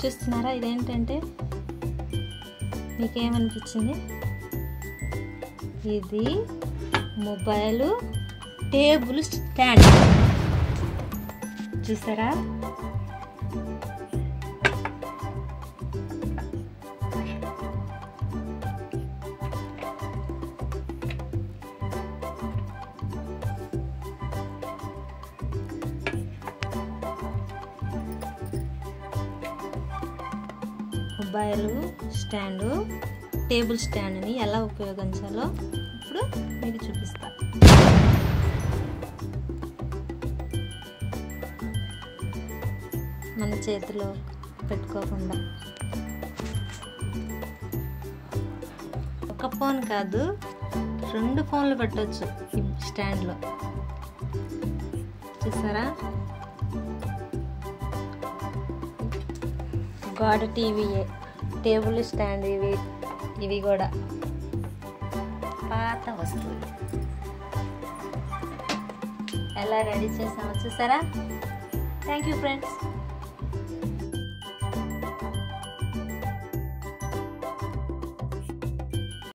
చూస్తున్నారా? ఇదేంటంటే మీకేమనిపించింది? ఇది మొబైల్ టేబుల్ స్టాండ్. చూసారా? మొబైల్ స్టాండు, టేబుల్ స్టాండ్ని ఎలా ఉపయోగించాలో ఇప్పుడు మీకు చూపిస్తా. మన చేతిలో పెట్టుకోకుండా ఒక ఫోన్ కాదు, 2 ఫోన్లు పెట్టవచ్చు ఈ స్టాండ్లో. చూసారా? గాడ్ టీవీయే టేబుల్ స్టాండ్. ఇవి కూడా పాత వస్తువులు. ఎలా రెడీ చేసామో చూసారా? Thank you friends.